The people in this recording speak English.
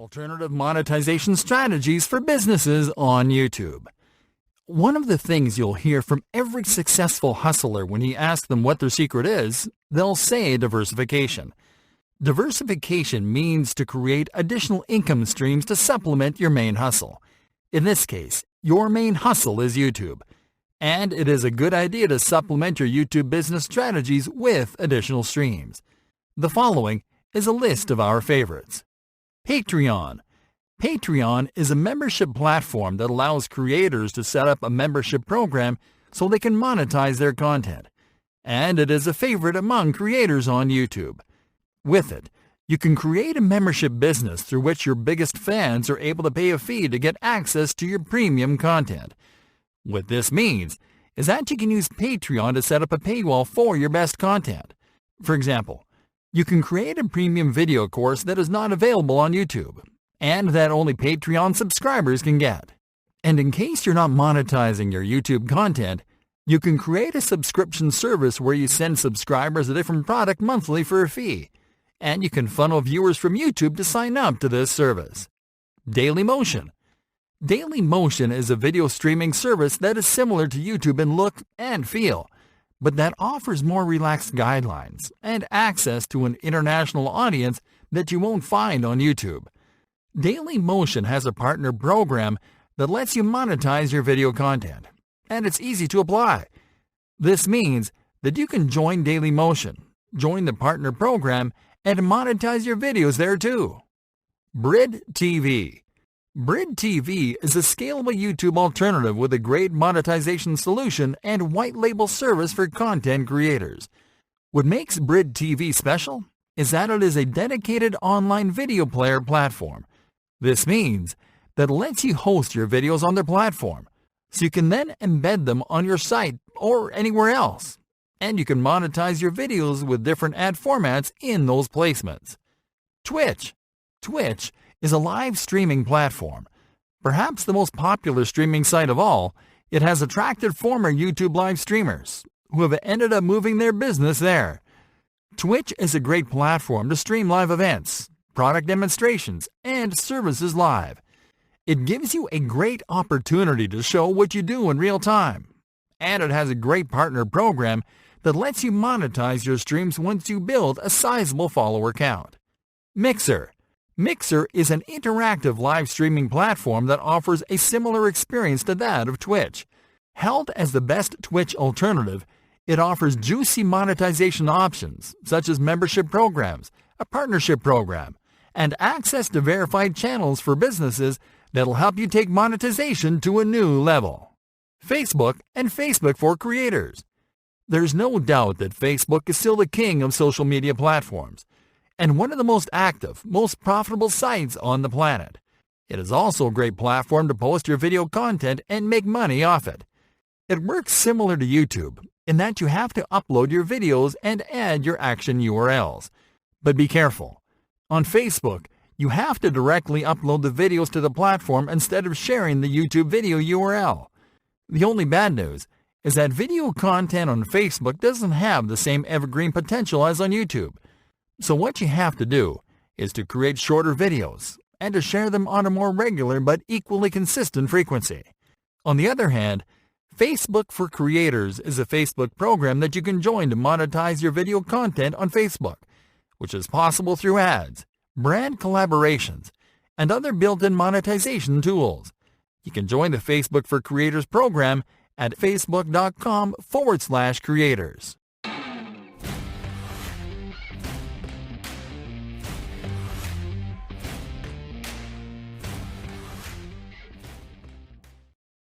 Alternative monetization strategies for businesses on YouTube. One of the things you'll hear from every successful hustler when you ask them what their secret is, they'll say diversification. Diversification means to create additional income streams to supplement your main hustle. In this case, your main hustle is YouTube. And it is a good idea to supplement your YouTube business strategies with additional streams. The following is a list of our favorites. Patreon. Patreon is a membership platform that allows creators to set up a membership program so they can monetize their content. And it is a favorite among creators on YouTube. With it, you can create a membership business through which your biggest fans are able to pay a fee to get access to your premium content. What this means is that you can use Patreon to set up a paywall for your best content. For example, you can create a premium video course that is not available on YouTube, and that only Patreon subscribers can get. And in case you're not monetizing your YouTube content, you can create a subscription service where you send subscribers a different product monthly for a fee, and you can funnel viewers from YouTube to sign up to this service. Dailymotion. Dailymotion is a video streaming service that is similar to YouTube in look and feel, but that offers more relaxed guidelines and access to an international audience that you won't find on YouTube. Dailymotion has a partner program that lets you monetize your video content, and it's easy to apply. This means that you can join Dailymotion, join the partner program, and monetize your videos there too. Brid TV. Brid TV is a scalable YouTube alternative with a great monetization solution and white label service for content creators. What makes Brid TV special is that it is a dedicated online video player platform. This means that it lets you host your videos on their platform, so you can then embed them on your site or anywhere else. And you can monetize your videos with different ad formats in those placements. Twitch. Twitch is a live streaming platform. Perhaps the most popular streaming site of all, it has attracted former YouTube live streamers who have ended up moving their business there. Twitch is a great platform to stream live events, product demonstrations, and services live. It gives you a great opportunity to show what you do in real time. And it has a great partner program that lets you monetize your streams once you build a sizable follower count. Mixer. Mixer is an interactive live streaming platform that offers a similar experience to that of Twitch. Held as the best Twitch alternative, it offers juicy monetization options such as membership programs, a partnership program, and access to verified channels for businesses that'll help you take monetization to a new level. Facebook and Facebook for creators. There's no doubt that Facebook is still the king of social media platforms, and one of the most active, most profitable sites on the planet. It is also a great platform to post your video content and make money off it. It works similar to YouTube in that you have to upload your videos and add your action URLs. But be careful. On Facebook, you have to directly upload the videos to the platform instead of sharing the YouTube video URL. The only bad news is that video content on Facebook doesn't have the same evergreen potential as on YouTube. So what you have to do is to create shorter videos and to share them on a more regular but equally consistent frequency. On the other hand, Facebook for Creators is a Facebook program that you can join to monetize your video content on Facebook, which is possible through ads, brand collaborations, and other built-in monetization tools. You can join the Facebook for Creators program at facebook.com/creators.